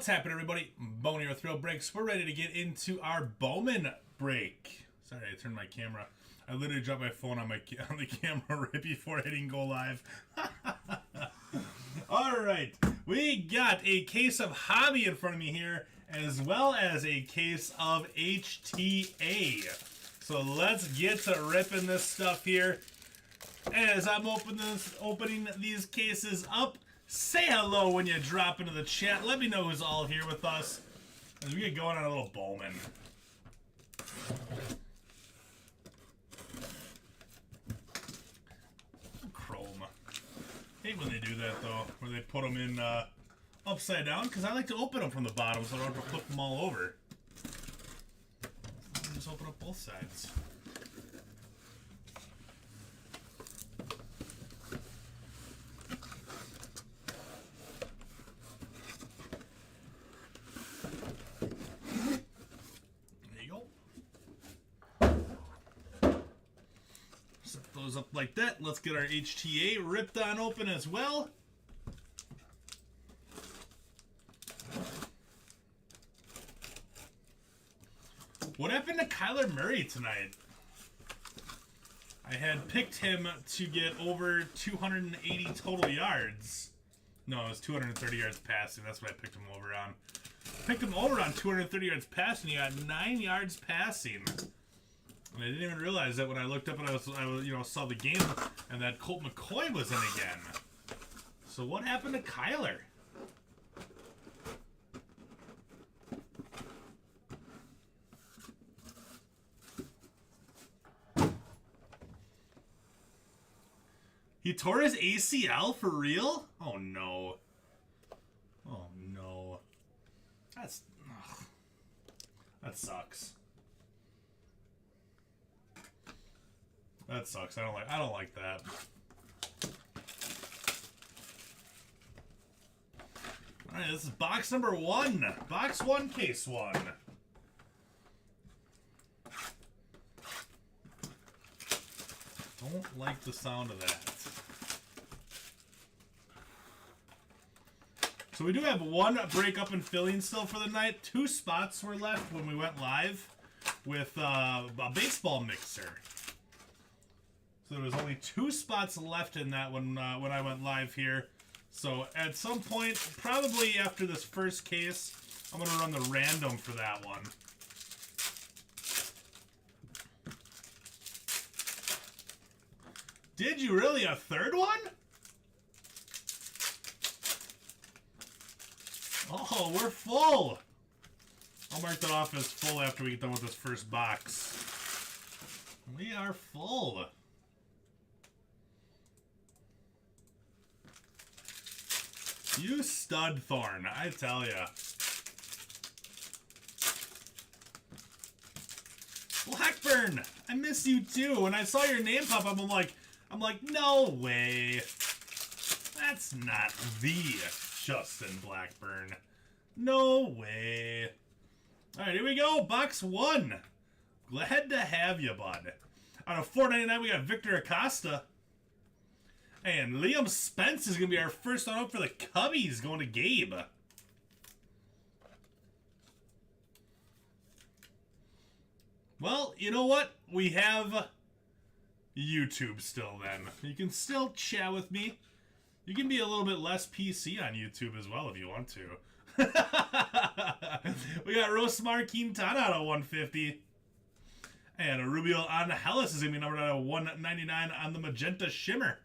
What's happening, everybody? Bowman here with Thrill Breaks. We're ready to get into our Bowman break. Sorry, I turned my camera. I literally dropped my phone on the camera right before hitting go live. All right, we got a case of Hobby in front of me here, as well as a case of HTA. So let's get to ripping this stuff here. As I'm opening these cases up, say hello when you drop into the chat. Let me know who's all here with us as we get going on a little Bowman. Chrome. Hate when they do that though, where they put them in upside down, because I like to open them from the bottom so I don't have to flip them all over. Just open up both sides. Those up like that. Let's get our HTA ripped on open as well. What happened to Kyler Murray tonight? I had picked him to get over 280 total yards. No, it was 230 yards passing. That's what I picked him over on. Picked him over on 230 yards passing. He got 9 yards passing. And I didn't even realize that when I looked up and I saw the game and that Colt McCoy was in again. So what happened to Kyler? He tore his ACL for real? Oh no. Oh no. That sucks. That sucks. I don't like that. All right, this is box number 1. Box 1, case 1. Don't like the sound of that. So we do have one break up and filling still for the night. 2 spots were left when we went live with a baseball mixer. So there was only 2 spots left in that when I went live here. So at some point, probably after this first case, I'm going to run the random for that one. Did you really? A third one? Oh, we're full. I'll mark that off as full after we get done with this first box. We are full. You stud, Thorn, I tell ya. Blackburn, I miss you too. When I saw your name pop up, I'm like, no way. That's not the Justin Blackburn. No way. All right, here we go. Box 1. Glad to have you, bud. Out of $4.99, we got Victor Acosta. And Liam Spence is going to be our first one up for the Cubbies, going to Gabe. Well, you know what? We have YouTube still then. You can still chat with me. You can be a little bit less PC on YouTube as well if you want to. We got Rosemar Quintana out of 150. And a Rubio Angeles is going to be numbered out of 199 on the Magenta Shimmer.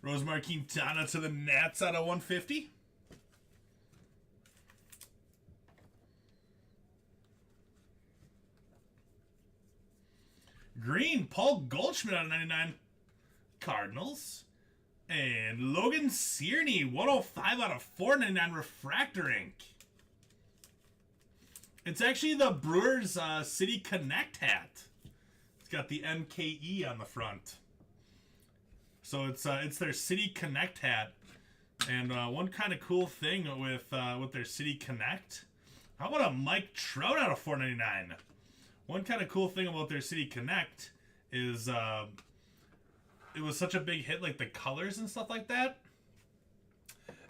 Rosemar Quintana to the Nats out of 150. Green, Paul Goldschmidt out of 99. Cardinals. And Logan Cierney, 105 out of 499 Refractor ink. It's actually the Brewers City Connect hat. It's got the MKE on the front. So it's their City Connect hat, and one kind of cool thing with their City Connect. How about a Mike Trout out of $4.99? One kind of cool thing about their City Connect is it was such a big hit, like the colors and stuff like that.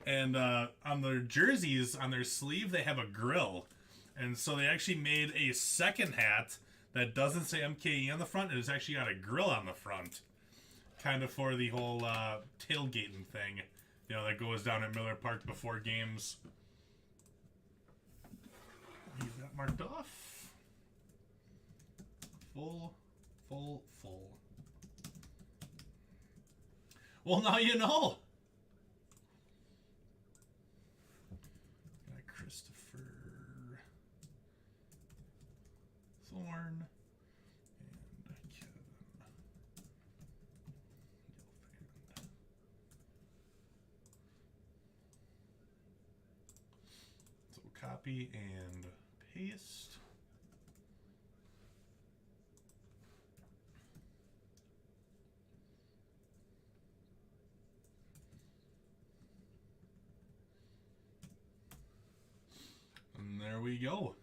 And on their jerseys, on their sleeve, they have a grill. And so they actually made a second hat that doesn't say MKE on the front. It's actually got a grill on the front. Kind of for the whole tailgating thing. You know, that goes down at Miller Park before games. Leave that marked off. Full. Well, now you know. Got Christopher Thorne and Kevin Gilfand. So copy and paste. And there we go.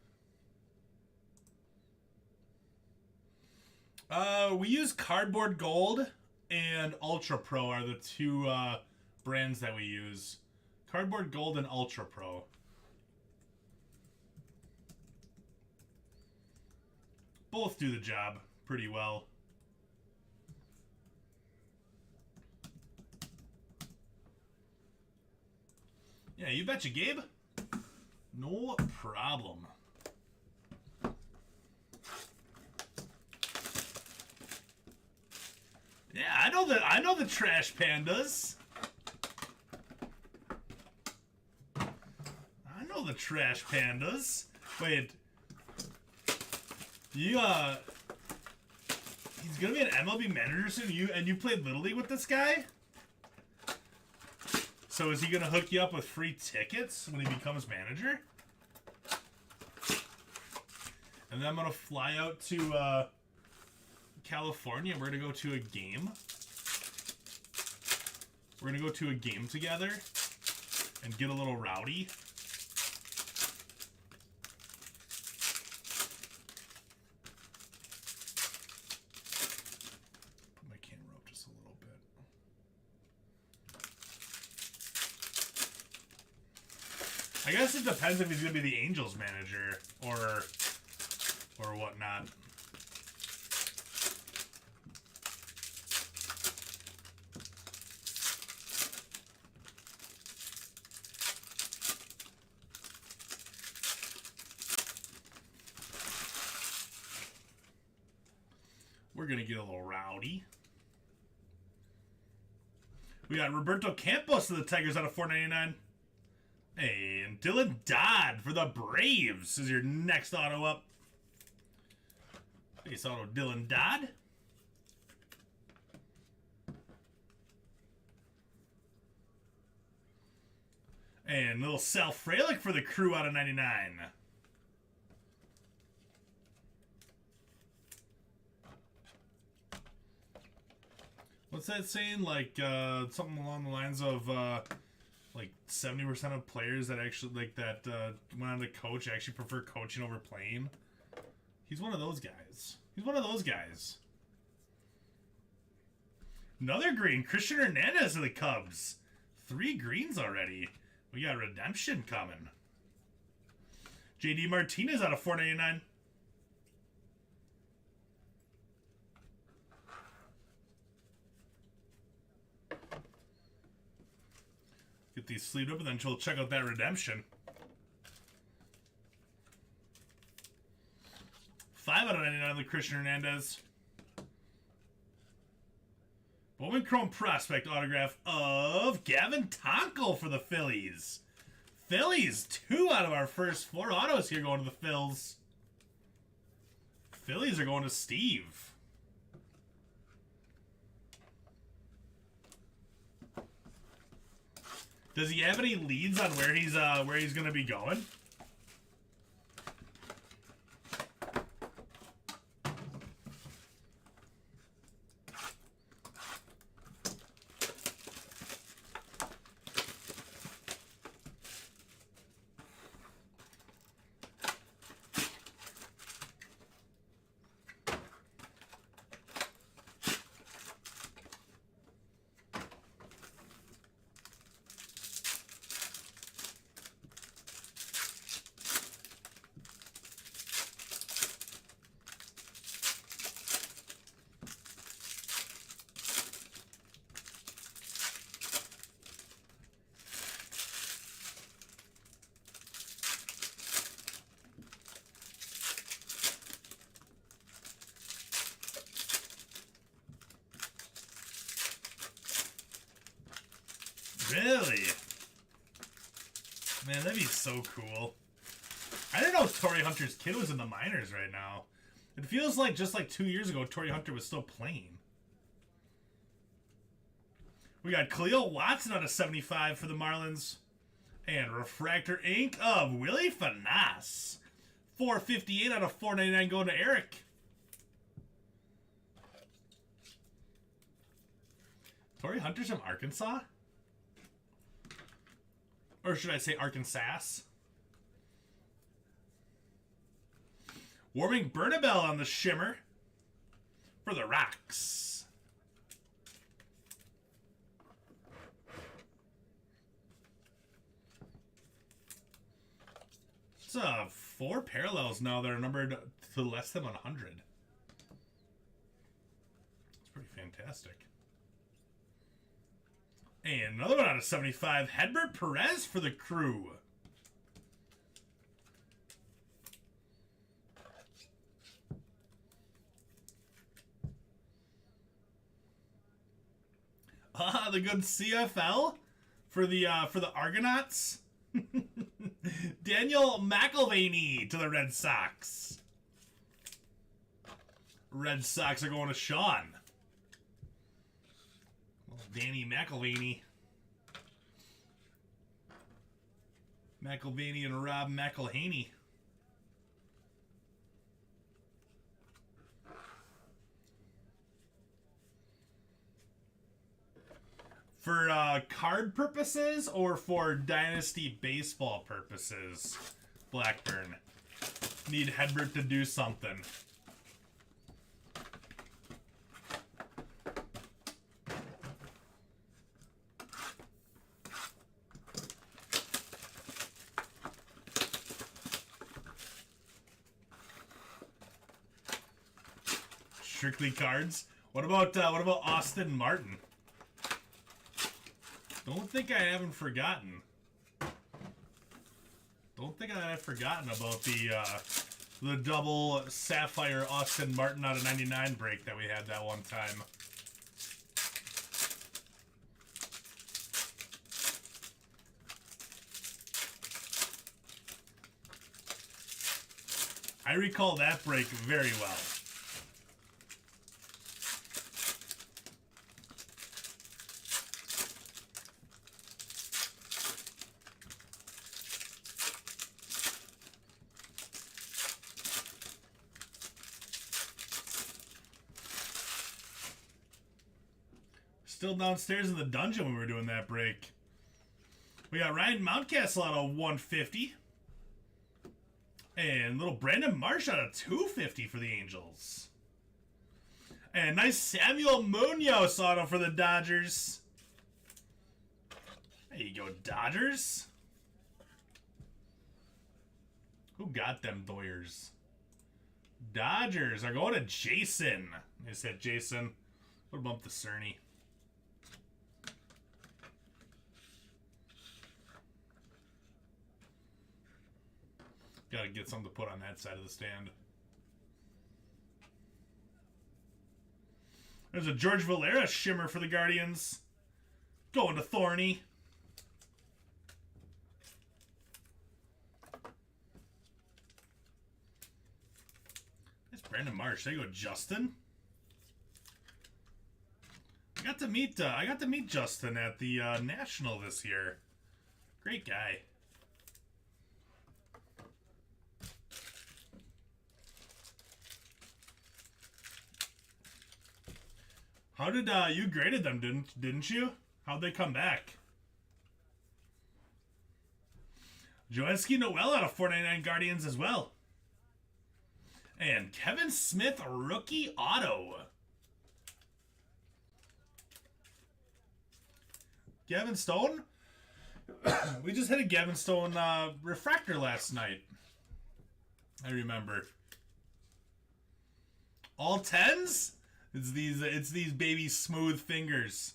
We use Cardboard Gold and Ultra Pro are the two brands that we use. Cardboard Gold and Ultra Pro. Both do the job pretty well. Yeah, you betcha, Gabe. No problem. Yeah, I know the Trash Pandas. I know the Trash Pandas. Wait. He's gonna be an MLB manager soon. And you played Little League with this guy? So is he gonna hook you up with free tickets when he becomes manager? And then I'm gonna fly out to California. We're gonna go to a game. We're gonna go to a game together and get a little rowdy. Put my camera up just a little bit. I guess it depends if he's gonna be the Angels manager or whatnot. We're gonna get a little rowdy. We got Roberto Campos of the Tigers out of $4.99. Hey, and Dylan Dodd for the Braves is your next auto up. Base auto Dylan Dodd. And little Sal Frelick for the Crew out of 99. What's that saying? Like, something along the lines of, like 70% of players that actually, like, that went on to coach actually prefer coaching over playing. He's one of those guys. He's one of those guys. Another green. Christian Hernandez of the Cubs. 3 greens already. We got redemption coming. JD Martinez out of $4.99. Get these sleeved up and then we'll check out that redemption. 5 out of 99 of the Christian Hernandez. Bowman Chrome Prospect autograph of Gavin Tonkel for the Phillies. Phillies, 2 out of our first 4 autos here going to the Phils. Phillies are going to Steve. Does he have any leads on where he's going to be going? Really? Man, that'd be so cool. I didn't know Torrey Hunter's kid was in the minors right now. It feels like just like 2 years ago, Torrey Hunter was still playing. We got Khalil Watson out of 75 for the Marlins. And Refractor Ink of Willie Fanas. 458 out of 499 going to Eric. Torrey Hunter's from Arkansas? Or should I say Arkansas? Warming Bernabell on the shimmer for the Rocks. It's 4 parallels now that are numbered to less than 100. It's pretty fantastic. And another one out of 75, Hedbert Perez for the Crew. The good CFL for the Argonauts. Daniel McElvaney to the Red Sox. Red Sox are going to Sean. Danny McElvaney. McElvaney and Rob McElhaney. For card purposes or for Dynasty Baseball purposes, Blackburn. Need Hedbert to do something. Strictly cards. What about Austin Martin? Don't think I haven't forgotten. Don't think I've forgotten about the double Sapphire Austin Martin out of 99 break that we had that one time. I recall that break very well. Still downstairs in the dungeon when we were doing that break. We got Ryan Mountcastle out of 150. And little Brandon Marsh out of 250 for the Angels. And nice Samuel Munoz auto for the Dodgers. There you go, Dodgers. Who got them Doyers? Dodgers are going to Jason. I said Jason. What about the Cerny? Got to get something to put on that side of the stand. There's a George Valera shimmer for the Guardians. Going to Thorny. It's Brandon Marsh. There you go, Justin. I got to meet Justin at the National this year. Great guy. How did you graded them? Didn't you? How'd they come back? Joeski Noel out of 499 Guardians as well. And Kevin Smith rookie auto. Gavin Stone? We just hit a Gavin Stone refractor last night. I remember. All 10s? It's these baby smooth fingers.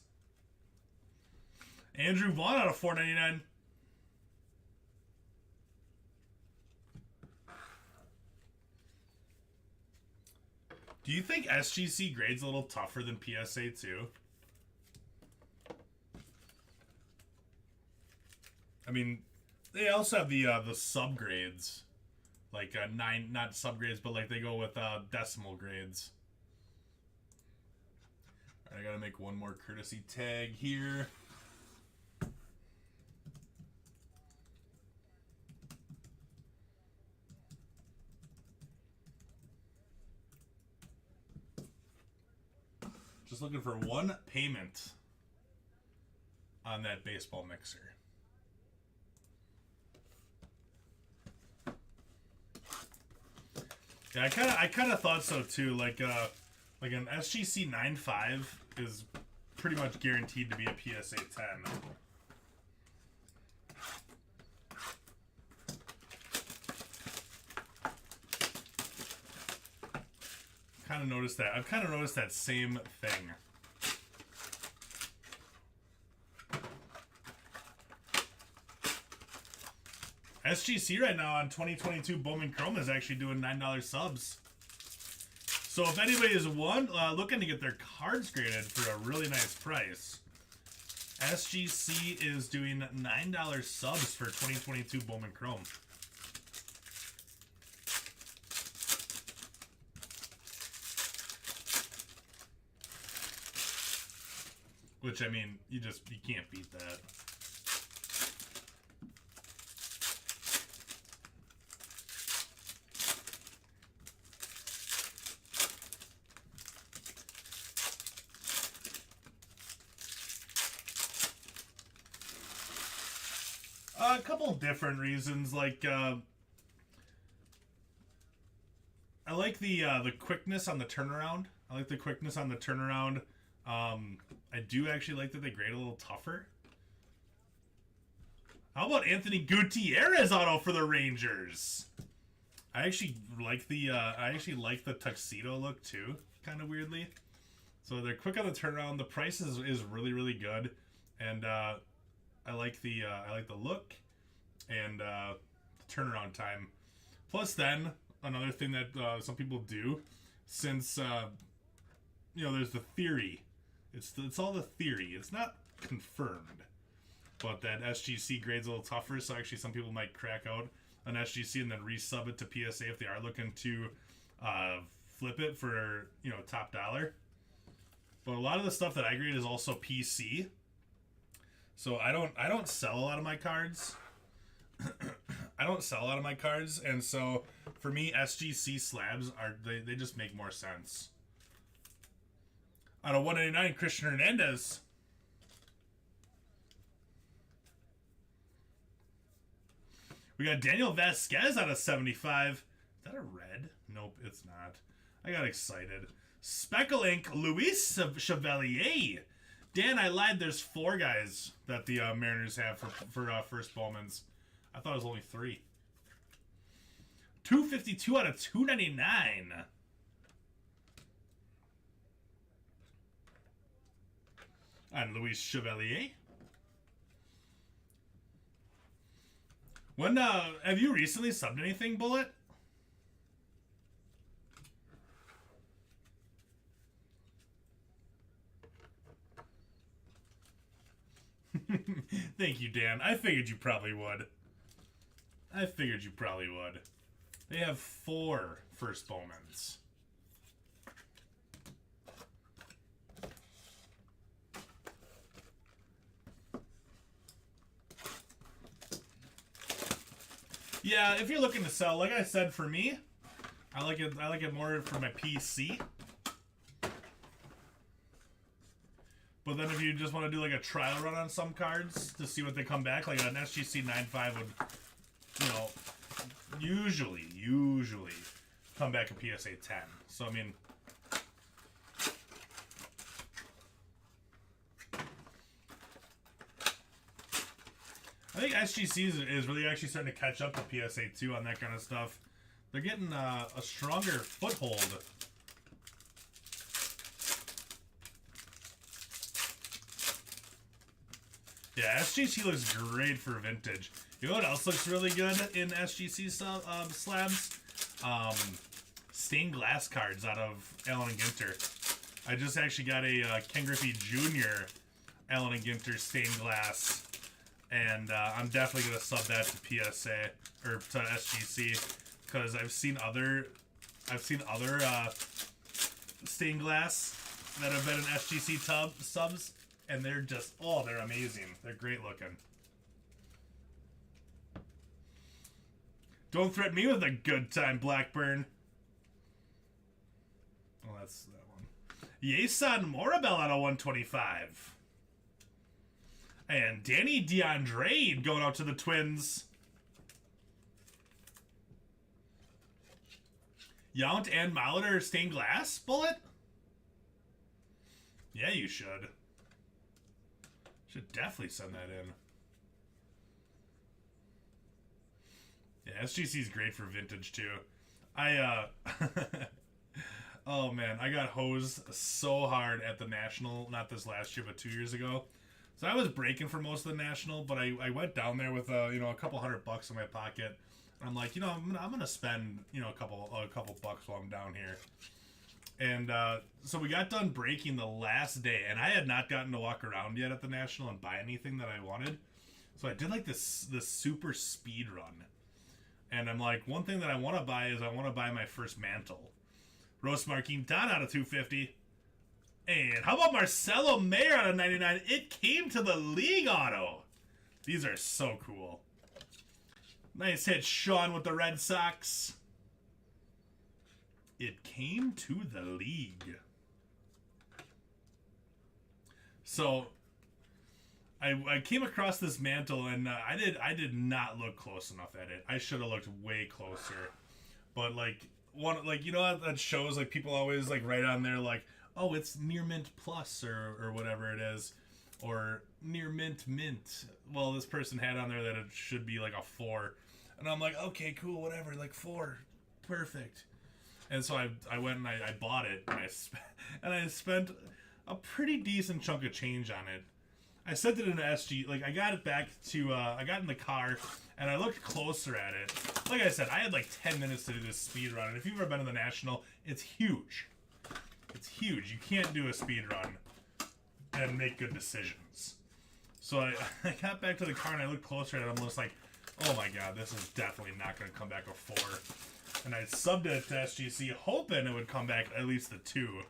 Andrew Vaughn out of 499. Do you think SGC grade's a little tougher than PSA 2? I mean, they also have the subgrades, like nine, not subgrades, but like they go with decimal grades. All right, I gotta make one more courtesy tag here. Just looking for one payment on that baseball mixer. Yeah, I kind of thought so too. Like an SGC 9.5 is pretty much guaranteed to be a PSA 10. Kind of noticed that. I've kind of noticed that same thing. SGC right now on 2022 Bowman Chrome is actually doing $9 subs. So if anybody is looking to get their cards graded for a really nice price, SGC is doing $9 subs for 2022 Bowman Chrome. Which, I mean, you can't beat that. A couple different reasons, like I like the quickness on the turnaround. I like the quickness on the turnaround. I do actually like that they grade a little tougher. How about Anthony Gutierrez auto for the Rangers? I actually like the tuxedo look too, kind of weirdly. So they're quick on the turnaround. The price is really, really good, and I like the look and the turnaround time. Plus, then another thing that some people do, since there's the theory. It's all the theory. It's not confirmed, but that SGC grades a little tougher. So actually, some people might crack out an SGC and then resub it to PSA if they are looking to flip it for top dollar. But a lot of the stuff that I grade is also PC. So I don't sell a lot of my cards. I don't sell a lot of my cards, and so for me, SGC slabs they just make more sense. Out of 199, Christian Hernandez. We got Daniel Vasquez out of 75. Is that a red? Nope, it's not. I got excited. Speckle Ink, Luis Chevalier. Dan, I lied. There's 4 guys that the Mariners have for first Bowmans. I thought it was only 3. 252 out of 299. And Luis Chevalier. When have you recently subbed anything, Bullet? Thank you, Dan. I figured you probably would. They have 4 first Bowmans. Yeah, if you're looking to sell, like I said, for me, I like it more for my PC. But then if you just want to do like a trial run on some cards to see what they come back, like an SGC 9.5 would, usually come back a PSA 10. So I mean, I think SGC is really actually starting to catch up to PSA 2 on that kind of stuff. They're getting a stronger foothold. Yeah, SGC looks great for vintage. You know what else looks really good in SGC slabs? Stained glass cards out of Allen and Ginter. I just actually got a Ken Griffey Jr. Allen and Ginter stained glass And I'm definitely gonna sub that to PSA or to SGC because I've seen other stained glass that have been in SGC subs, and they're just they're amazing. They're great looking. Don't threaten me with a good time, Blackburn. Oh, that's that one. Yason Morabel out of 125. And Danny DeAndre going out to the Twins. Yount and Molitor stained glass bullet? Yeah, you should. Should definitely send that in. Yeah, SGC is great for vintage too. Oh man, I got hosed so hard at the National, not this last year, but 2 years ago. So I was breaking for most of the National, but I went down there with a couple $100 in my pocket. And I'm like, I'm gonna spend a couple bucks while I'm down here. And so we got done breaking the last day, and I had not gotten to walk around yet at the National and buy anything that I wanted. So I did like this super speed run. And I'm like, one thing that I want to buy is I want to buy my first mantle. Roast Marquine Don out of 250. And how about Marcelo Mayer out of 99? It came to the league auto. These are so cool. Nice hit, Sean, with the Red Sox. It came to the league. So I came across this mantle, and I did not look close enough at it. I should have looked way closer. But that shows like people always like write on there like, oh, it's near mint plus or whatever it is, or near mint. Well, this person had on there that it should be like a 4, and I'm like, okay, cool, whatever, like 4, perfect. And so I went and I bought it, and I spent a pretty decent chunk of change on it. I sent it into SG, like I got it back to, I got in the car, and I looked closer at it. Like I said, I had like 10 minutes to do this speed run, and if you've ever been to the National, it's huge. It's huge. You can't do a speed run and make good decisions. So I got back to the car and I looked closer at it. I'm just like, oh my god, this is definitely not going to come back a 4. And I subbed it to SGC hoping it would come back at least the 2.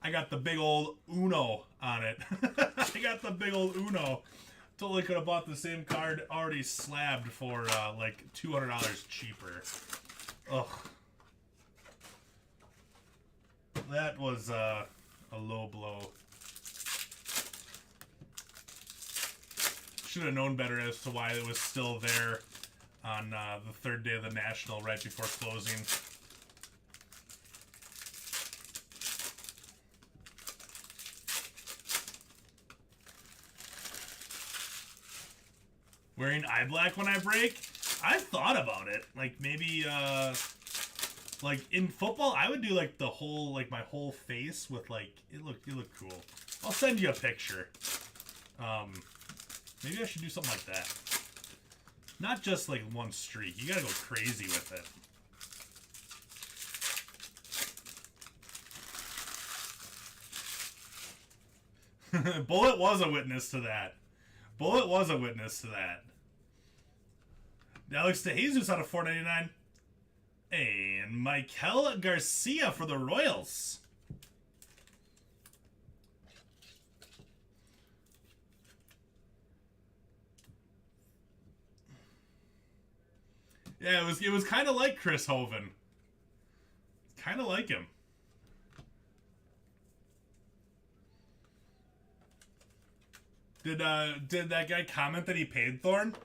I got the big old Uno on it. I got the big old Uno. Totally could have bought the same card already slabbed for like $200 cheaper. Ugh. That was a low blow. Should have known better as to why it was still there on the third day of the National right before closing. Wearing eye black when I break? I thought about it. Like maybe like in football I would do like the whole, like my whole face with like it looked cool. I'll send you a picture. Maybe I should do something like that. Not just like one streak. You gotta go crazy with it. Bullet was a witness to that. Bullet was a witness to that. Alex DeJesus out of 499. And Michael Garcia for the Royals. Yeah, it was kind of like Chris Hoven. Kind of like him. Did that guy comment that he paid Thorne?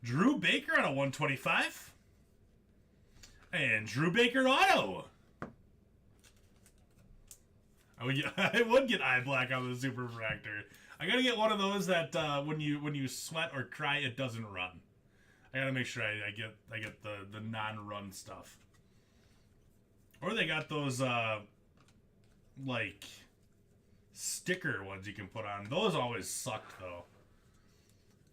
Drew Baker on a 125. And Drew Baker auto. I would get eye black on the Super Refractor. I gotta get one of those that when you sweat or cry, it doesn't run. I gotta make sure I get the non-run stuff. Or they got those like sticker ones you can put on. Those always sucked though,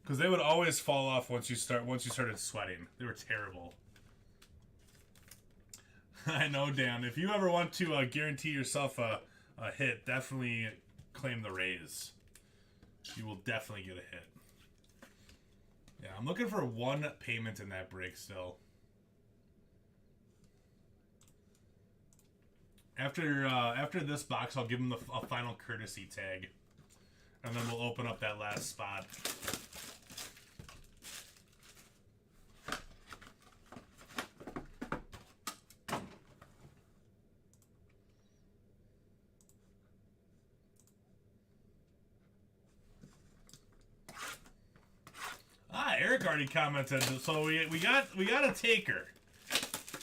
because they would always fall off once you started sweating. They were terrible. I know, Dan. If you ever want to guarantee yourself a hit, definitely claim the raise. You will definitely get a hit. Yeah, I'm looking for one payment in that break still. After this box, I'll give him a final courtesy tag. And then we'll open up that last spot. Eric already commented, so we got a taker,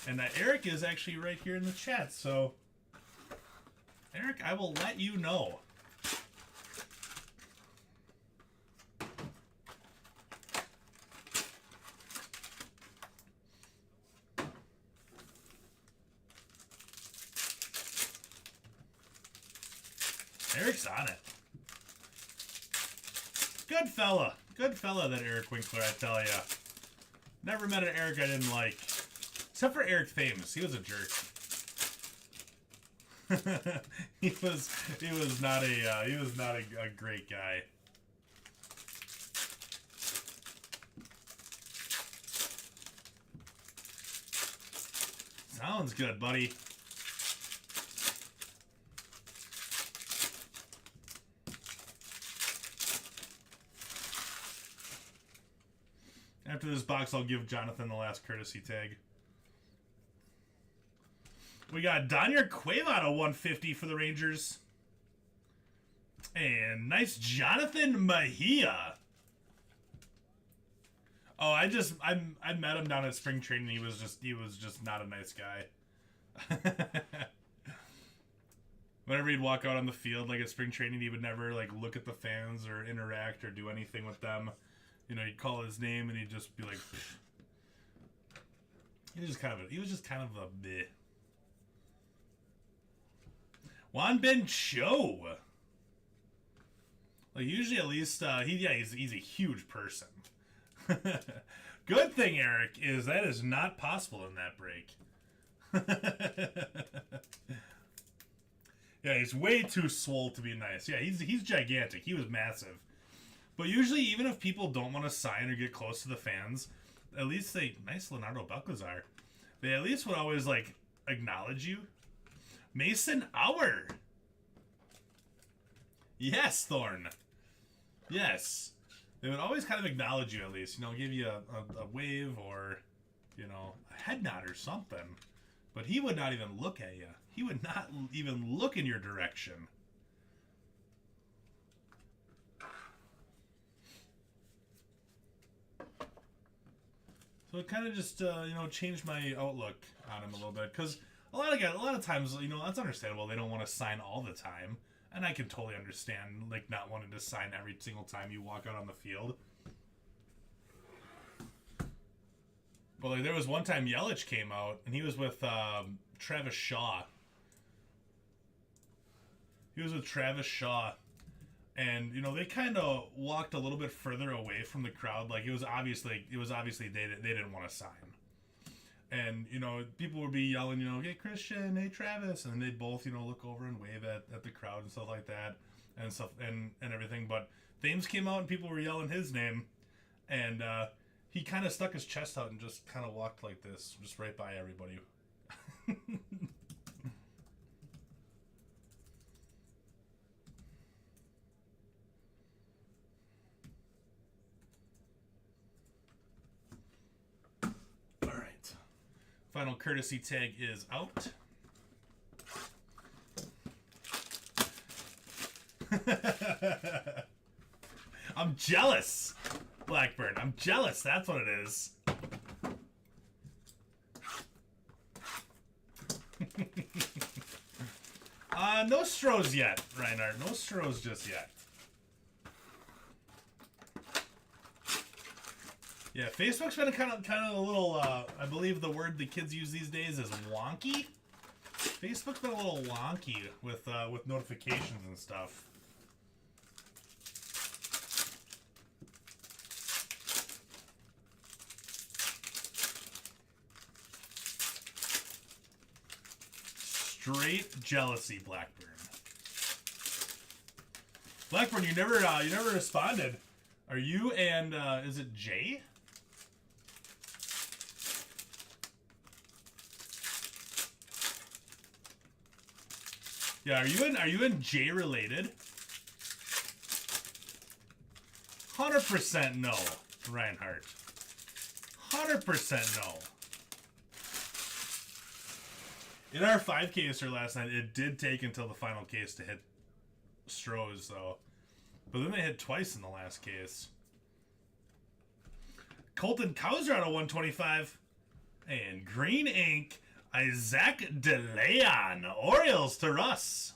and Eric is actually right here in the chat. So, Eric, I will let you know. Eric's on it. Good fella. Good fella, that Eric Winkler, I tell ya. Never met an Eric I didn't like. Except for Eric Thames. He was a jerk. he was not a great guy. Sounds good, buddy. After this box, I'll give Jonathan the last courtesy tag. We got Donier Quayle a 150 for the Rangers. And nice Jonathan Mejia. Oh, I met him down at spring training. He was just not a nice guy. Whenever he'd walk out on the field, like at spring training, he would never like look at the fans or interact or do anything with them. You know, you'd call his name and he'd just be like, pfft. He was just kind of a bleh. Juan Ben Cho. Like usually, at least he's a huge person. Good thing, Eric, is that is not possible in that break. Yeah, he's way too swole to be nice. Yeah, he's gigantic. He was massive. But usually, even if people don't want to sign or get close to the fans, at least nice Leonardo Balcazar. They at least would always like acknowledge you. Mason Auer. Yes, Thorn. Yes. They would always kind of acknowledge you at least. You know, give you a wave or, you know, a head nod or something. But he would not even look at you. He would not even look in your direction. So it kind of just, you know, changed my outlook on him a little bit. Because a lot of times, you know, that's understandable. They don't want to sign all the time. And I can totally understand, like, not wanting to sign every single time you walk out on the field. But, like, there was one time Yelich came out, and he was with Travis Shaw. He was with Travis Shaw. And, you know, they kind of walked a little bit further away from the crowd. Like, it was obviously they didn't want to sign. And, you know, people would be yelling, you know, hey, Christian, hey, Travis. And they'd both, you know, look over and wave at the crowd and stuff like that and stuff and everything. But Thames came out and people were yelling his name. And he kind of stuck his chest out and just kind of walked like this, just right by everybody. Final courtesy tag is out. I'm jealous, Blackburn. I'm jealous. That's what it is. No Stros yet, Reinhardt. No Stros just yet. Yeah, Facebook's been kind of a little, I believe the word the kids use these days is wonky. Facebook's been a little wonky with notifications and stuff. straight jealousy, Blackburn. Blackburn, you never responded. Are you and is it Jay? Yeah, are you and Jay related? 100% no, Reinhardt. 100% no. In our 5-caser last night, it did take until the final case to hit Strohs, though. But then they hit twice in the last case. Colton Cowser out of 125. And green ink, Isaac DeLeon. Orioles to Russ.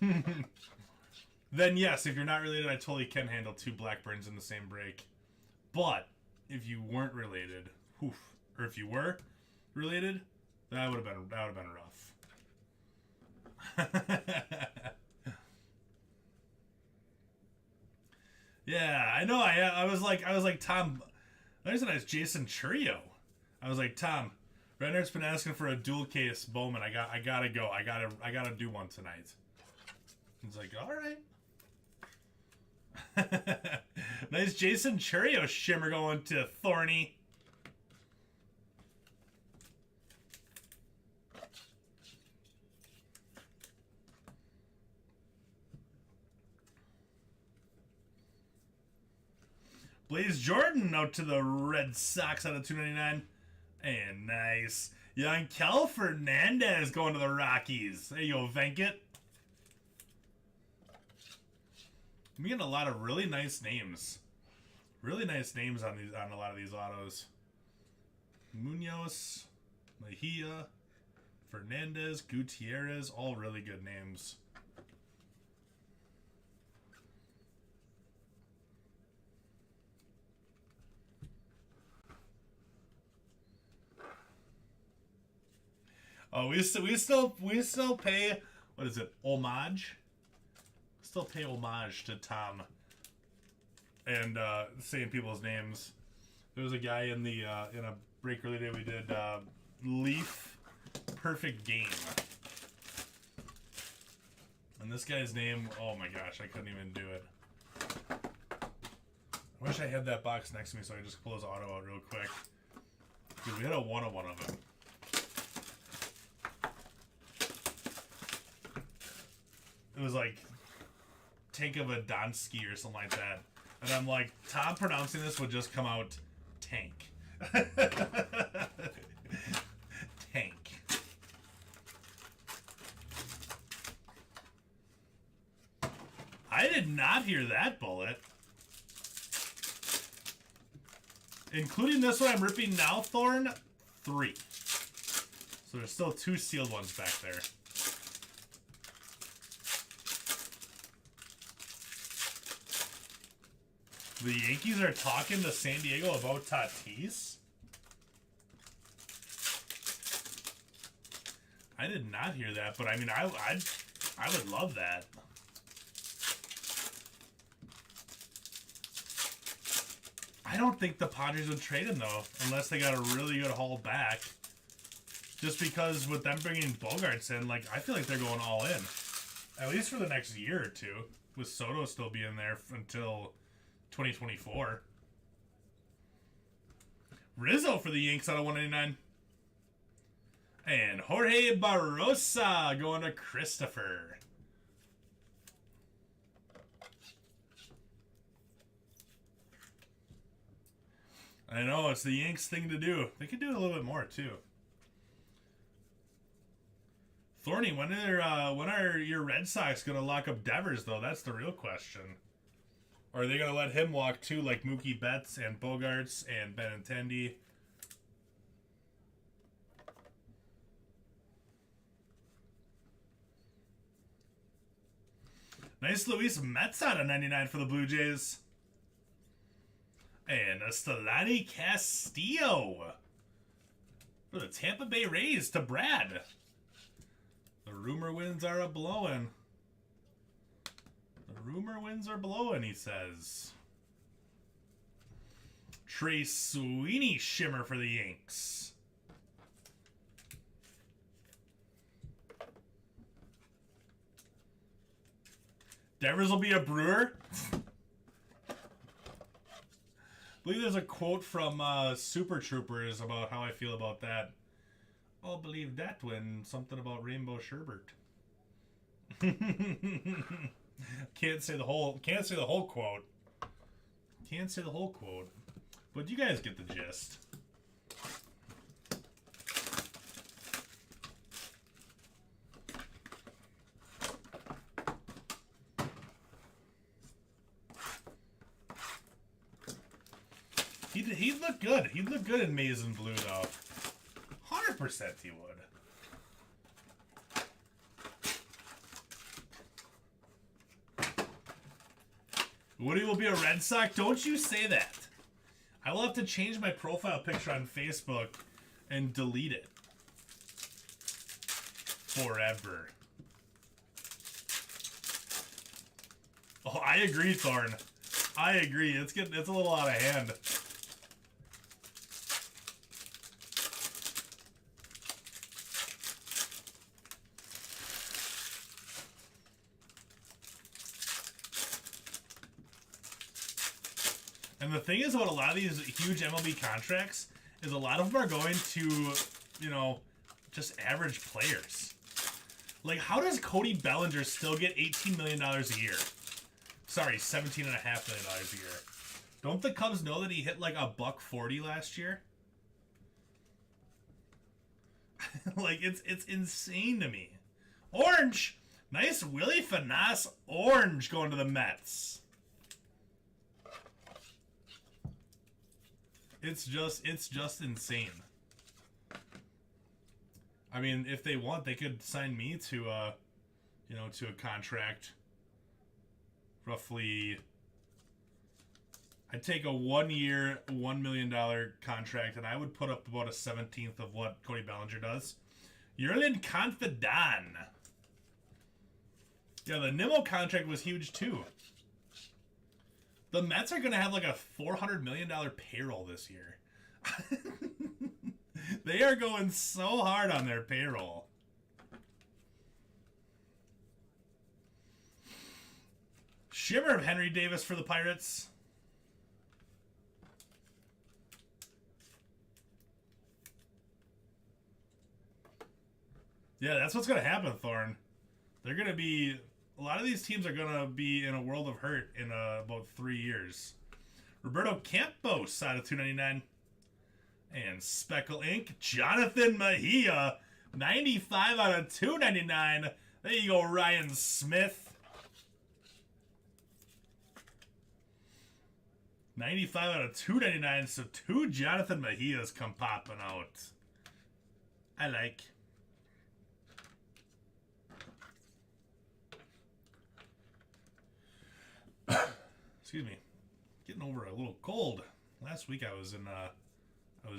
Then yes, if you're not related, I totally can handle 2 Blackburns in the same break. But if you weren't related, oof, or if you were related, that would have been rough. Yeah, I know. I was like Tom. There's a nice Jason Churio. I was like, Tom, Renner's been asking for a dual case Bowman. I gotta go. I gotta do one tonight. He's like, all right. Nice Jason Churio shimmer going to Thorny. Blaze Jordan out to the Red Sox out of 299. And nice. Young Kel Fernandez going to the Rockies. There you go, Venkat. I'm getting a lot of really nice names. Really nice names on a lot of these autos. Munoz, Mejia, Fernandez, Gutierrez, all really good names. Oh, we still pay, what is it, homage? Still pay homage to Tom and saying people's names. There was a guy in the in a break earlier day we did Leaf Perfect Game, and this guy's name, oh my gosh, I couldn't even do it. I wish I had that box next to me so I could just close auto out real quick. Dude, we had a one-on-one of them. It was like Tank of a Donsky or something like that. And I'm like, Tom pronouncing this would just come out Tank. Tank. I did not hear that bullet. Including this one I'm ripping now, Thorn, 3. So there's still 2 sealed ones back there. The Yankees are talking to San Diego about Tatis? I did not hear that, but I mean, I would love that. I don't think the Padres would trade him, though, unless they got a really good haul back. Just because with them bringing Bogarts in, like, I feel like they're going all in. At least for the next year or two, with Soto still being there until 2024. Rizzo for the Yanks out of 199. And Jorge Barrosa going to Christopher. I know, it's the Yanks thing to do. They could do it a little bit more, too. Thorny, when are your Red Sox going to lock up Devers, though? That's the real question. Or are they going to let him walk, too, like Mookie Betts and Bogarts and Benintendi? Nice Luis Metz out of 99 for the Blue Jays. And a Stelani Castillo for the Tampa Bay Rays to Brad. The rumor winds are a-blowing. The rumor winds are blowing, he says. Trey Sweeney shimmer for the Yanks. Devers will be a Brewer. I believe there's a quote from Super Troopers about how I feel about that. I'll believe that when something about Rainbow Sherbert. Can't say the whole quote. Can't say the whole quote. But you guys get the gist. He'd look good. He'd look good in maize and blue, though. 100% he would. Woody will be a Red Sox? Don't you say that. I will have to change my profile picture on Facebook and delete it. Forever. Oh, I agree, Thorn. I agree. It's a little out of hand. And the thing is about a lot of these huge MLB contracts is a lot of them are going to, you know, just average players. Like, how does Cody Bellinger still get $18 million a year? Sorry, $17.5 million a year. Don't the Cubs know that he hit like $140 last year? Like, it's insane to me. Orange! Nice Willie Finesse orange going to the Mets. It's just insane. I mean, if they want, they could sign me to you know, to a contract. Roughly, I'd take a 1 year, $1 million contract, and I would put up about a 17th of what Cody Bellinger does. Yerlin Confidan. Yeah, the Nimmo contract was huge too. The Mets are going to have like a $400 million payroll this year. They are going so hard on their payroll. Shimmer of Henry Davis for the Pirates. Yeah, that's what's going to happen, Thorn. They're going to be... A lot of these teams are going to be in a world of hurt in about 3 years. Roberto Campos out of 299. And Speckle Inc. Jonathan Mejia. 95 out of 299. There you go, Ryan Smith. 95 out of 299. So 2 Jonathan Mejias come popping out. I like. Excuse me, getting over a little cold. Last week I was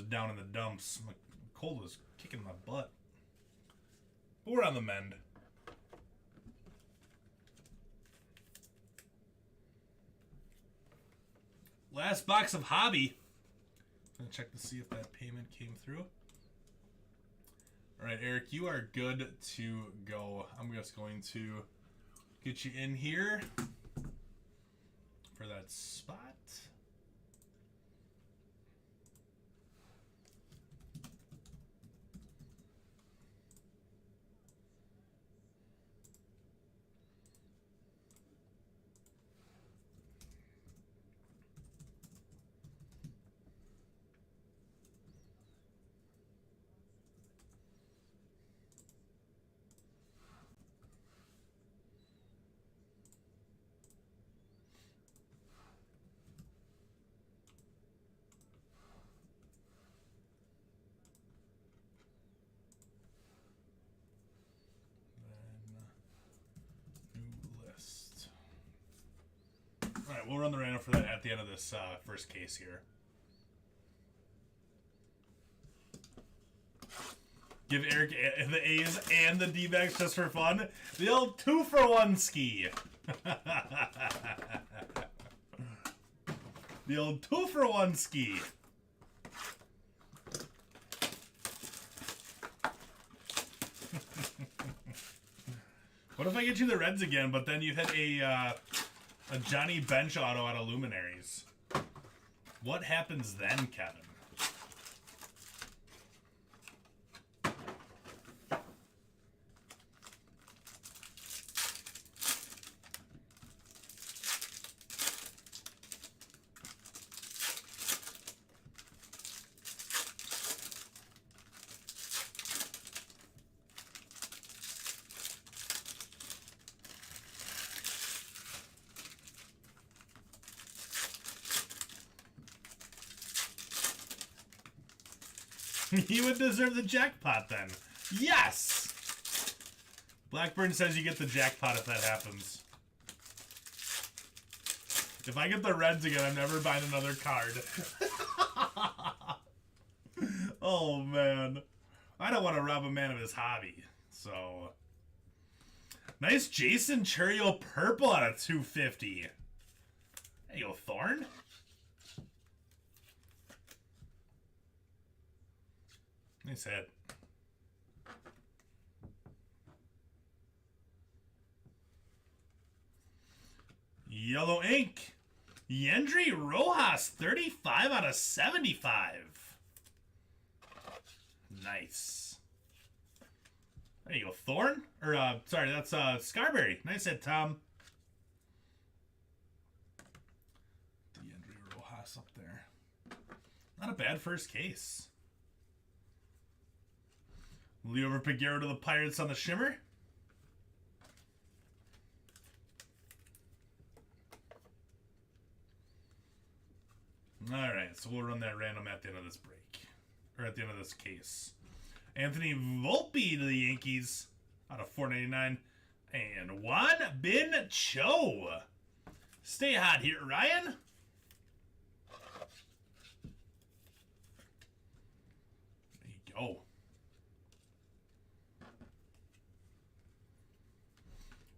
down in the dumps. My cold was kicking my butt. But we're on the mend. Last box of Hobby. I'm gonna check to see if that payment came through. All right, Eric, you are good to go. I'm just going to get you in here for that spot. Alright, we'll run the random for that at the end of this first case here. Give Eric the A's and the D-backs just for fun. The old 2-for-1 ski. The old 2-for-1 ski. What if I get you the Reds again, but then you hit a Johnny Bench auto out of Luminaries? What happens then, Kevin? He would deserve the jackpot then. Yes! Blackburn says you get the jackpot if that happens. If I get the Reds again, I'm never buying another card. Oh, man. I don't want to rob a man of his hobby. So, nice Jason Churio purple out of 250. There you go, Thorn. Nice hit. Yellow ink. Yendry Rojas, 35 out of 75. Nice. There you go, Thorn. Or, sorry, that's Scarberry. Nice hit, Tom. The Yendry Rojas up there. Not a bad first case. Leo Piguero to the Pirates on the Shimmer. Alright, so we'll run that random at the end of this break. Or at the end of this case. Anthony Volpe to the Yankees out of 499. And Juan Bin Cho. Stay hot here, Ryan. There you go.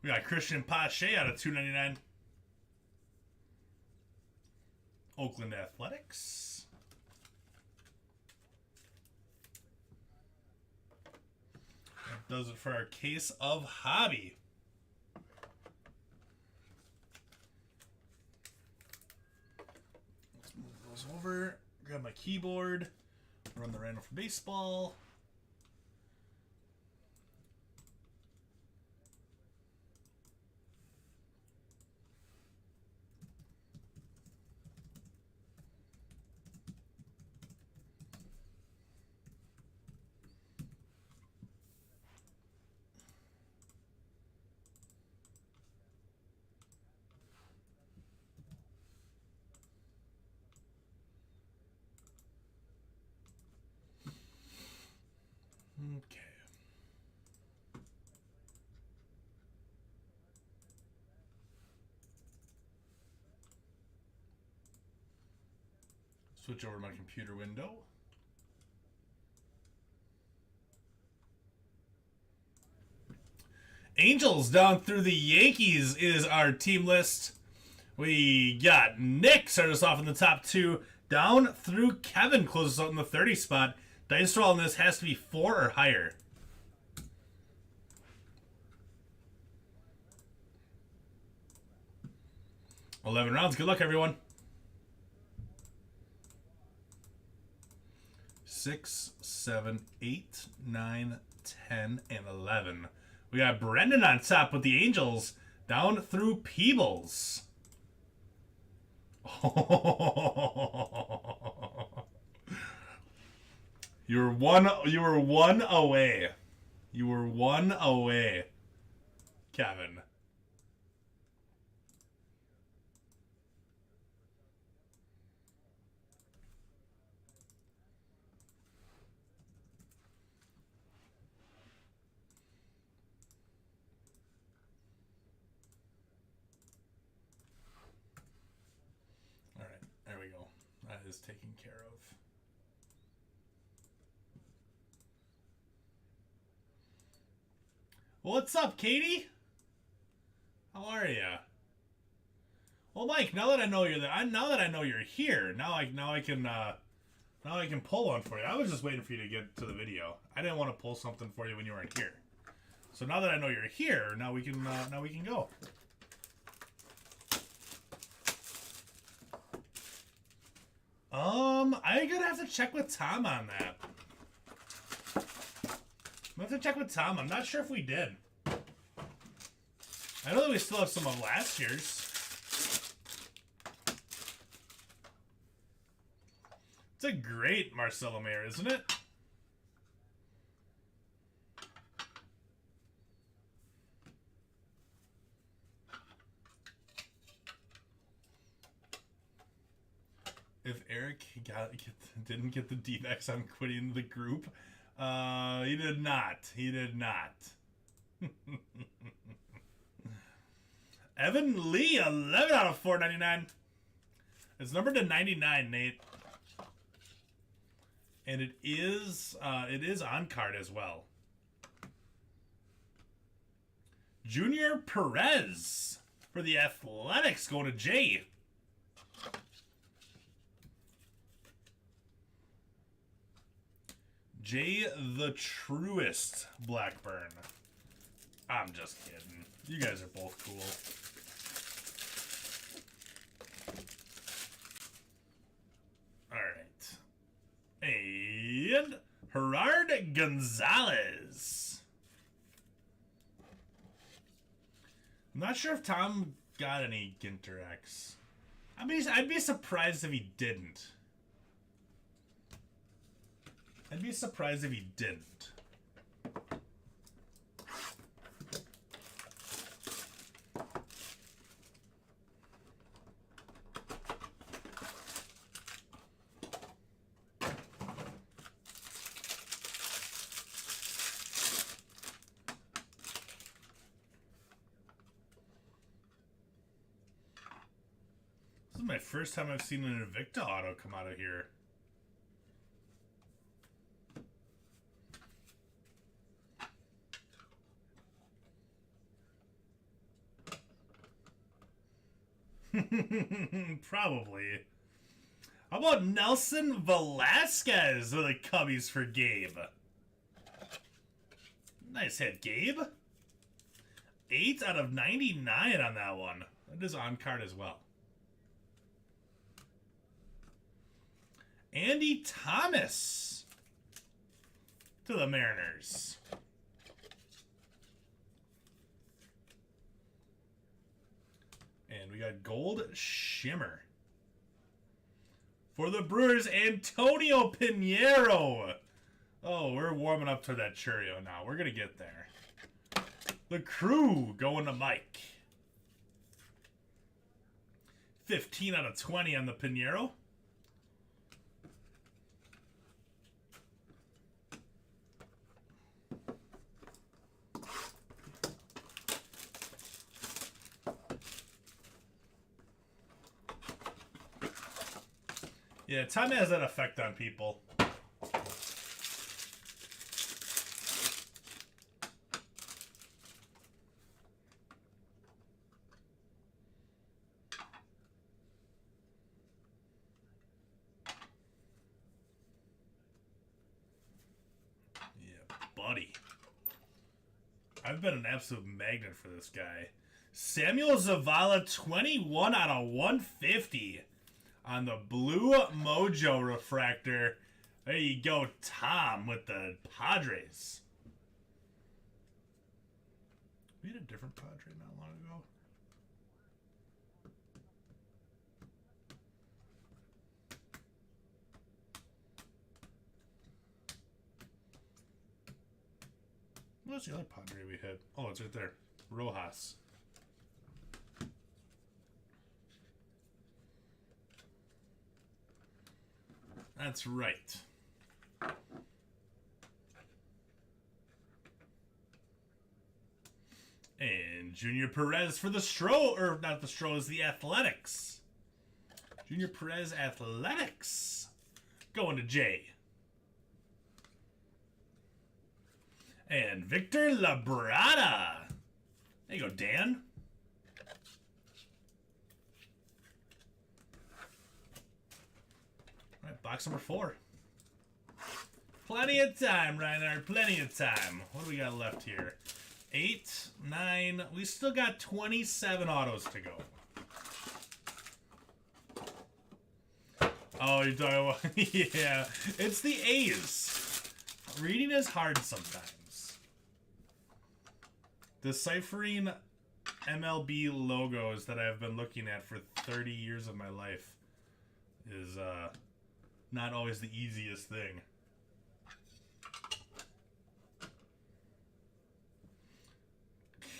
We got Christian Pache out of 299. Oakland Athletics. That does it for our case of hobby. Let's move those over. Grab my keyboard. Run the random for baseball. Okay. Switch over to my computer window. Angels down through the Yankees is our team list. We got Nick start us off in the top two. Down through Kevin closes out in the 30 spot. Dice roll on this has to be 4 or higher. $11 rounds. Good luck, everyone. 6, 7, 8, 9, 10, and 11. We got Brendan on top with the Angels down through Peebles. You were one away. You were one away, Kevin. All right, there we go. That is taken care of. What's up, Katie? How are you? Well, Mike, now that I know you're there, now that I know you're here, now I can pull one for you. I was just waiting for you to get to the video. I didn't want to pull something for you when you weren't here. So now that I know you're here, now we can go. I'm gonna have to check with Tom on that. I'm gonna have to check with Tom. I'm not sure if we did. I know that we still have some of last year's. It's a great Marcelo Mayer, isn't it? If Eric didn't get the D-backs, I'm quitting the group. He did not. He did not. Evan Lee, 11 out of 499. It's numbered to 99, Nate. And it is on card as well. Junior Perez for the Athletics going to Jay. Jay the Truest Blackburn. I'm just kidding. You guys are both cool. Alright. And Gerard Gonzalez. I'm not sure if Tom got any Ginter X. I'd be surprised if he didn't. I'd be surprised if he didn't. This is my first time I've seen an Invicta auto come out of here. Probably. How about Nelson Velasquez with the Cubbies for Gabe? Nice hit, Gabe. 8 out of 99 on that one. That is on card as well. Andy Thomas to the Mariners. And we got Gold Shimmer. For the Brewers, Antonio Pinheiro. Oh, we're warming up to that Churio now. We're going to get there. The Crew going to Mike. 15 out of 20 on the Pinheiro. Yeah, time has that effect on people. Yeah, buddy. I've been an absolute magnet for this guy. Samuel Zavala, 21 out of 150. On the Blue Mojo Refractor. There you go, Tom, with the Padres. We had a different Padre not long ago. What's the other Padre we had? Oh, it's right there. Rojas. That's right. And Junior Perez for the Stro, or not the Stros, the Athletics. Junior Perez Athletics. Going to Jay. And Victor Labrada. There you go, Dan. All right, box number 4. Plenty of time, Reinhardt. Plenty of time. What do we got left here? 8, 9. We still got 27 autos to go. Oh, you're talking about... yeah, it's the A's. Reading is hard sometimes. Deciphering MLB logos that I've been looking at for 30 years of my life is not always the easiest thing.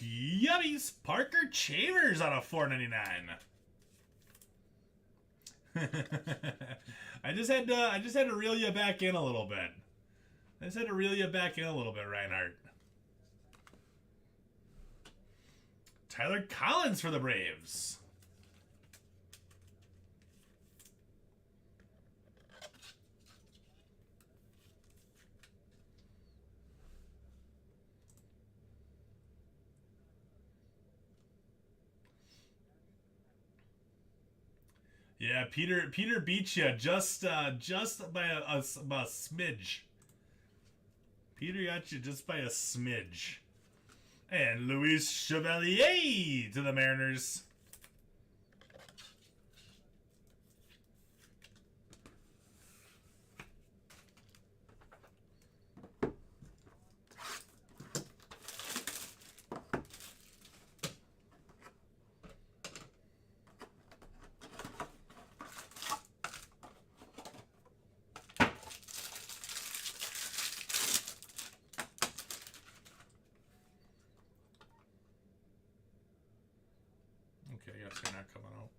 Yummies! Parker Chambers on a $4.99. I just had to reel you back in a little bit. Reinhardt. Tyler Collins for the Braves. Yeah, Peter beat you just by a smidge. Peter got you just by a smidge. And Luis Chevalier to the Mariners. Okay, I guess they're not coming out.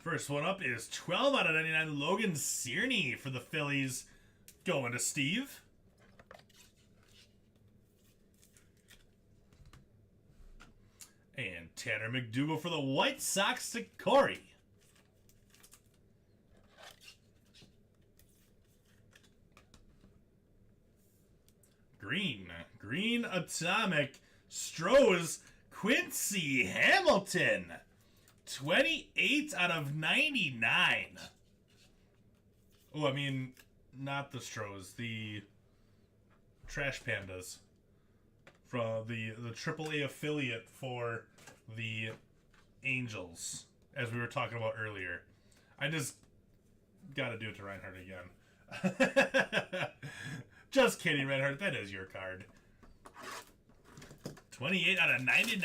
First one up is 12 out of 99 Logan Cierney for the Phillies. Going to Steve. And Tanner McDougal for the White Sox to Corey. Green Atomic, Stroh's Quincy Hamilton. 28 out of 99. Oh, I mean, not the Strohs, the Trash Pandas. From the AAA affiliate for the Angels, as we were talking about earlier. I just gotta do it to Reinhardt again. Just kidding, Reinhardt. That is your card. 28 out of 99.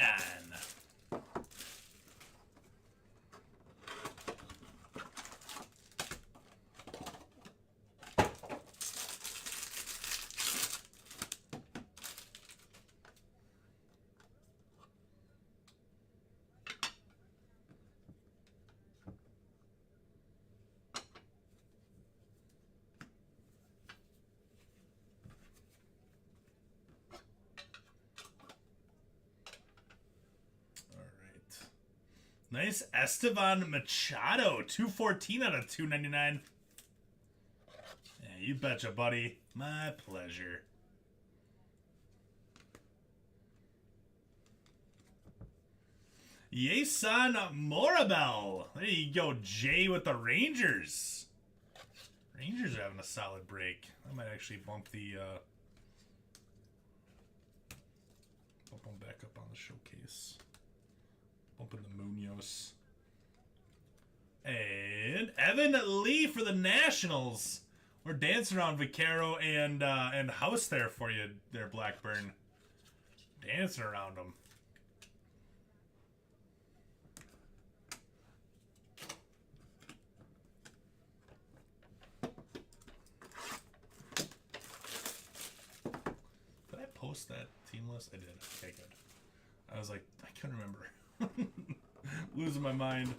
Nice Esteban Machado, 214 out of 299. Yeah, you betcha, buddy. My pleasure. Jason Morabel. There you go, Jay with the Rangers. Rangers are having a solid break. I might actually bump the bump them back up on the showcase. Bumping the Munoz. And Evan Lee for the Nationals. We're dancing around Vaquero and House there for you there, Blackburn. Dancing around them. Did I post that team list? I did. Okay, good. I was like, I couldn't remember. Losing my mind.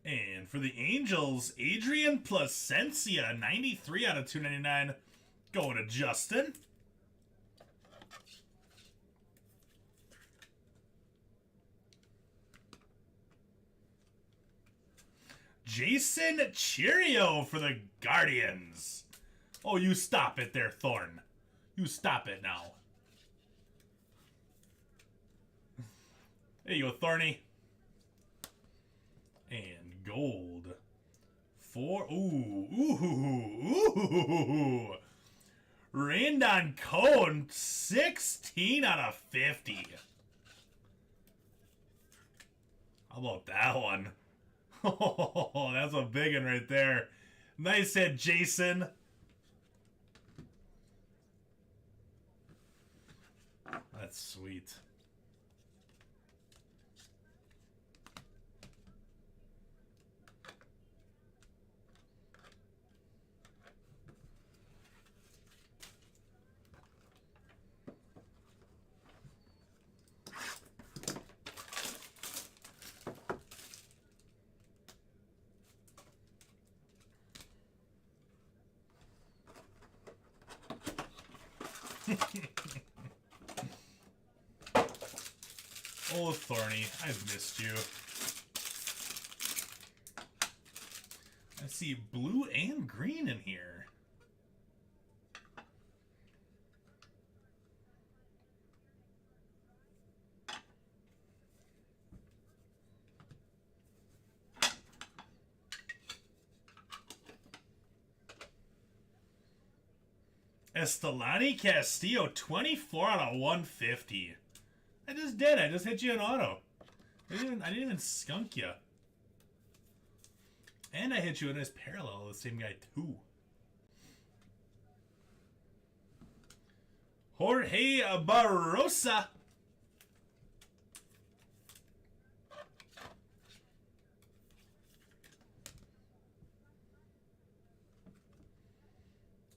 And for the Angels, Adrian Placencia, 93 out of 299. Going to Justin. Jason Cheerio for the Guardians. Oh, you stop it there, Thorn. You stop it now. There you go, Thorny. And gold. Ooh. Randon Cone, 16 out of 50. How about that one? Oh, that's a big one right there. Nice hit, Jason. That's sweet. Oh, Thorny, I've missed you. I see blue and green in here. Estelani Castillo, 24 out of 150. I just did. I just hit you in auto. I didn't even skunk you. And I hit you in his parallel, the same guy too. Jorge Barrosa.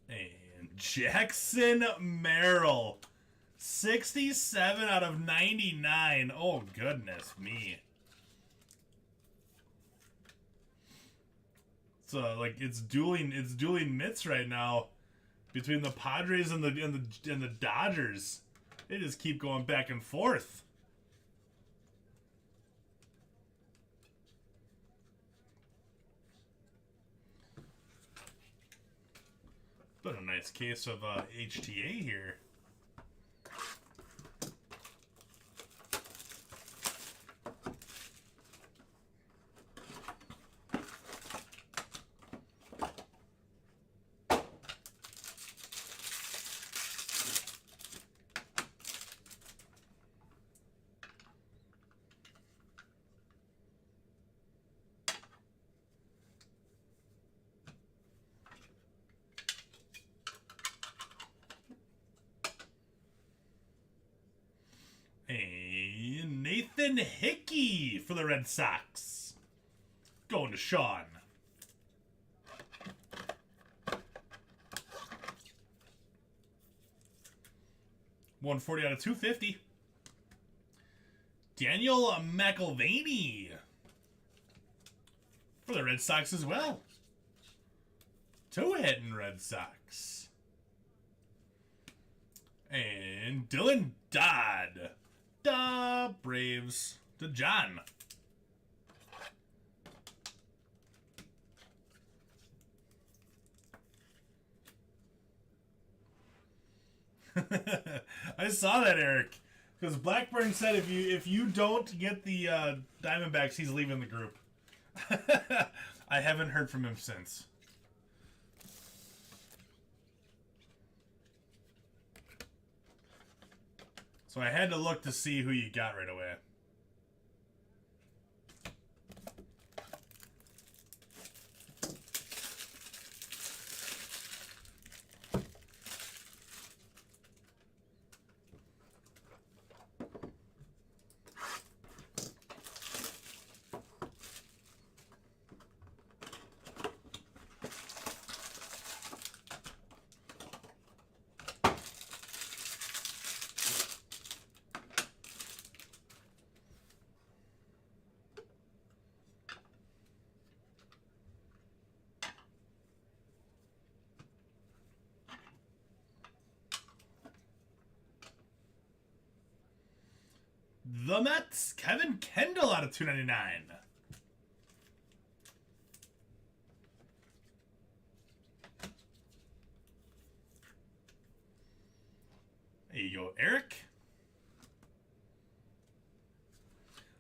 And Jackson Merrill. 67 out of 99. Oh, goodness me. So, like, it's dueling mitts right now between the Padres and the Dodgers. They just keep going back and forth. But a nice case of HTA here. And Nathan Hickey for the Red Sox. Going to Sean. $140 out of 250. Daniel McElvaney for the Red Sox as well. Two-hitting Red Sox. And Dylan Dodd. Da Braves to John. I saw that, Eric, because Blackburn said if you don't get the Diamondbacks, he's leaving the group. I haven't heard from him since. So I had to look to see who you got right away. the Mets, Kevin Kendall out of 299. There you go, Eric.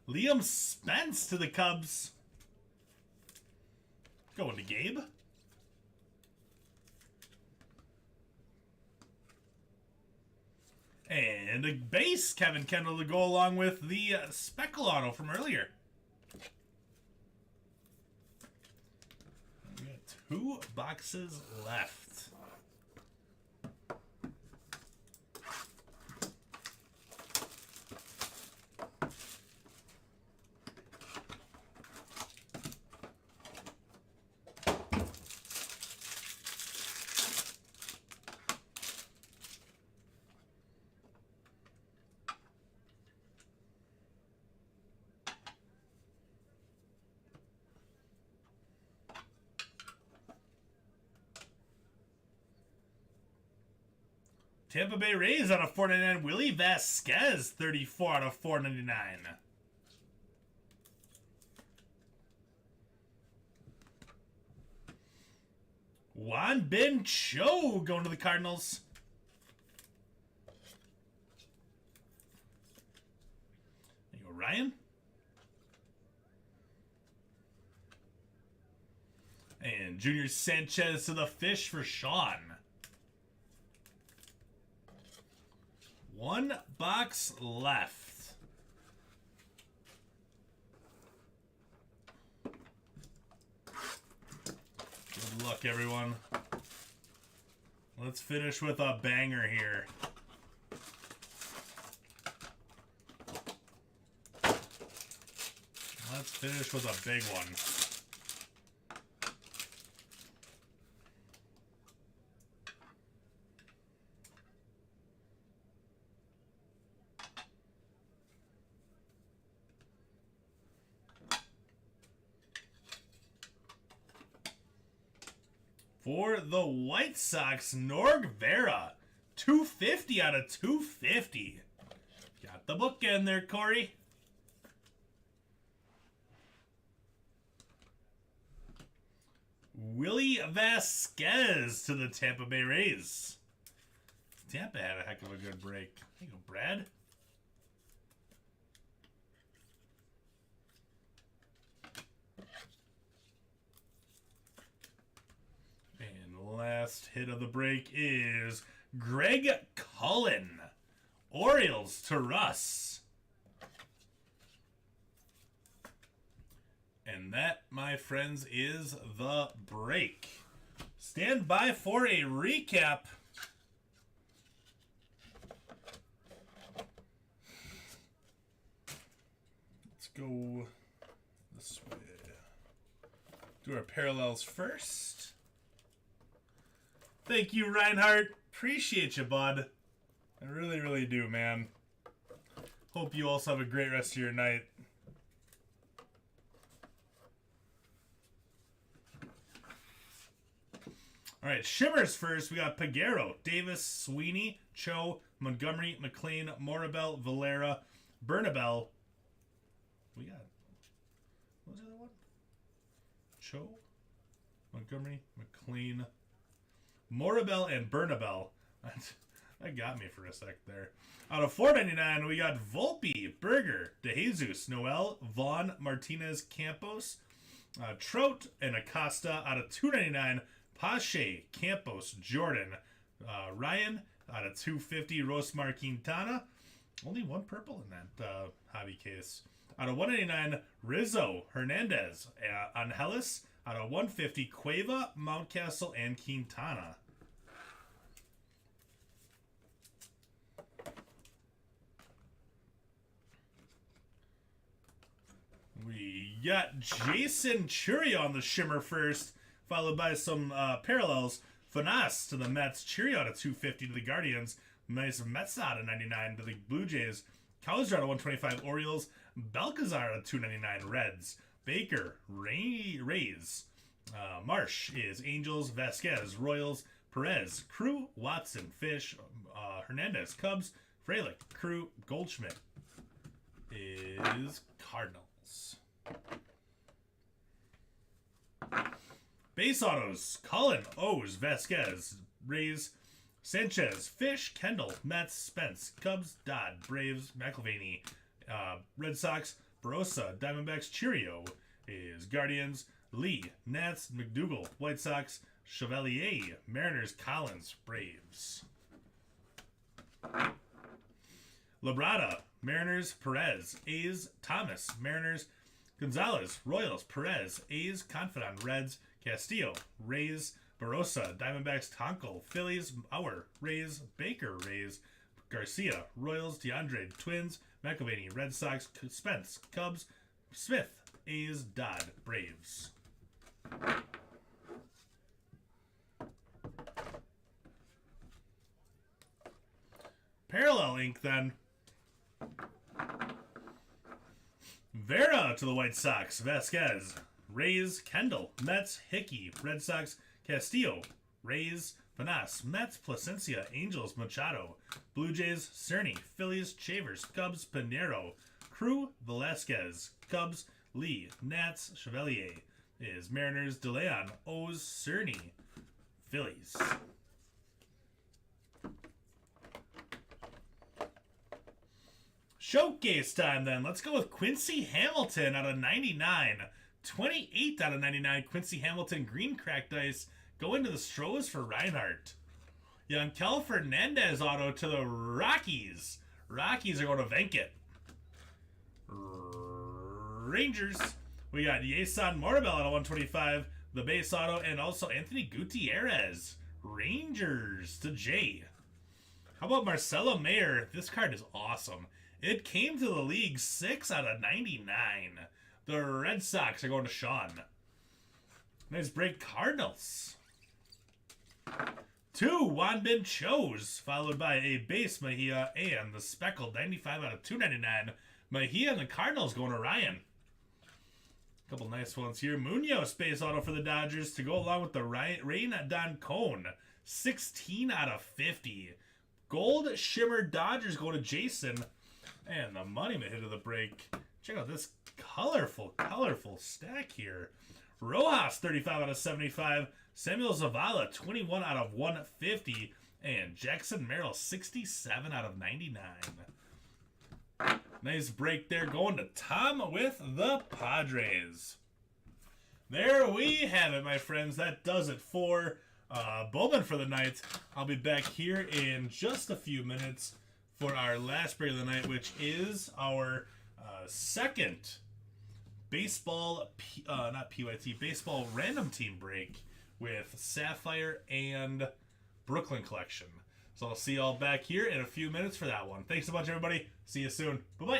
Liam Spence to the Cubs. Going to Gabe. And a base, Kevin Kendall, to go along with the Speckle Auto from earlier. We got 2 boxes left. Tampa Bay Rays out of 499. Willie Vasquez, 34 out of 499. Juan Ben Cho going to the Cardinals. There you go, Ryan. And Junior Sanchez to the Fish for Sean. 1 box left. Good luck, everyone. Let's finish with a banger here. Let's finish with a big one. For the White Sox, Norg Vera, 250 out of 250. Got the book in there, Corey. Willie Vasquez to the Tampa Bay Rays. Tampa had a heck of a good break. There you go, Brad. Last hit of the break is Greg Cullen. Orioles to Russ. And that, my friends, is the break. Stand by for a recap. Let's go this way. Do our parallels first. Thank you, Reinhardt. Appreciate you, bud. I really, really do, man. Hope you also have a great rest of your night. All right, Shimmers first. We got Peguero, Davis, Sweeney, Cho, Montgomery, McLean, Morabel, Valera, Bernabel. We got... What was the other one? Cho, Montgomery, McLean... Morabel and Bernabel. That got me for a sec there. Out of 499, we got Volpe, Berger, DeJesus, Noel, Vaughn, Martinez, Campos, Trout, and Acosta. Out of 299, Pache, Campos, Jordan, Ryan. Out of 250, Rosmar Quintana. Only 1 purple in that hobby case. Out of 189, Rizzo, Hernandez, Angelis. Out of 150, Cueva, Mountcastle, and Quintana. We got Jason Churio on the Shimmer first, followed by some parallels. Fanas to the Mets, Churio out of 250 to the Guardians, nice Mets out of 99 to the Blue Jays, Cowser out of 125 Orioles, Balcazar out of 299 Reds, Baker, Rays, Marsh is Angels, Vasquez, Royals, Perez, Crew, Watson, Fish, Hernandez, Cubs, Frelick, Crew, Goldschmidt. is Cardinals. Base autos, Cullen, O's, Vasquez, Rays, Sanchez, Fish, Kendall, Mets, Spence, Cubs, Dodd, Braves, McIlvaney, Red Sox, Barossa, Diamondbacks, Cheerio is Guardians, Lee, Nats, McDougal, White Sox, Chevalier, Mariners, Collins, Braves. Labrada, Mariners, Perez, A's, Thomas, Mariners, Gonzalez, Royals, Perez, A's, Confidant, Reds, Castillo, Rays, Barossa, Diamondbacks, Tonkel, Phillies, Auer, Rays, Baker, Rays, Garcia, Royals, DeAndre, Twins, McIlvaney, Red Sox, Spence, Cubs, Smith, A's, Dodd, Braves. Parallel ink then. Vera to the White Sox, Vasquez, Rays, Kendall, Mets, Hickey, Red Sox, Castillo, Rays, Vanas, Mets, Placencia, Angels, Machado, Blue Jays, Cerny, Phillies, Chavers, Cubs, Pinero, Crew, Velasquez, Cubs, Lee, Nats, Chevalier is Mariners, DeLeon, O's, Cerny, Phillies. Showcase time then. Let's go with Quincy Hamilton out of 99. 28 out of 99. Quincy Hamilton green cracked ice. Go into the Stros for Reinhardt. Yankel Fernandez auto to the Rockies. Rockies are going to Venkit. Rangers. We got Yason Mortabel out of 125. The base auto and also Anthony Gutierrez. Rangers to Jay. How about Marcelo Mayer? This card is awesome. It came to the league 6 out of 99. The Red Sox are going to Sean. Nice break, Cardinals. 2 Wanbin Chos, followed by a base Mejia and the speckled 95 out of 299. Mejia and the Cardinals going to Ryan. A couple nice ones here. Munoz base auto for the Dodgers to go along with the Rain Don Cone. 16 out of 50. Gold Shimmer Dodgers going to Jason. And the money hit of the break. Check out this colorful stack here. Rojas, 35 out of 75. Samuel Zavala, 21 out of 150. And Jackson Merrill, 67 out of 99. Nice break there going to Tom with the Padres. There we have it, my friends. That does it for Bowman for the night. I'll be back here in just a few minutes for our last break of the night, which is our second baseball, not PYT, baseball random team break with Sapphire and Brooklyn Collection. So I'll see you all back here in a few minutes for that one. Thanks so much, everybody. See you soon. Bye-bye.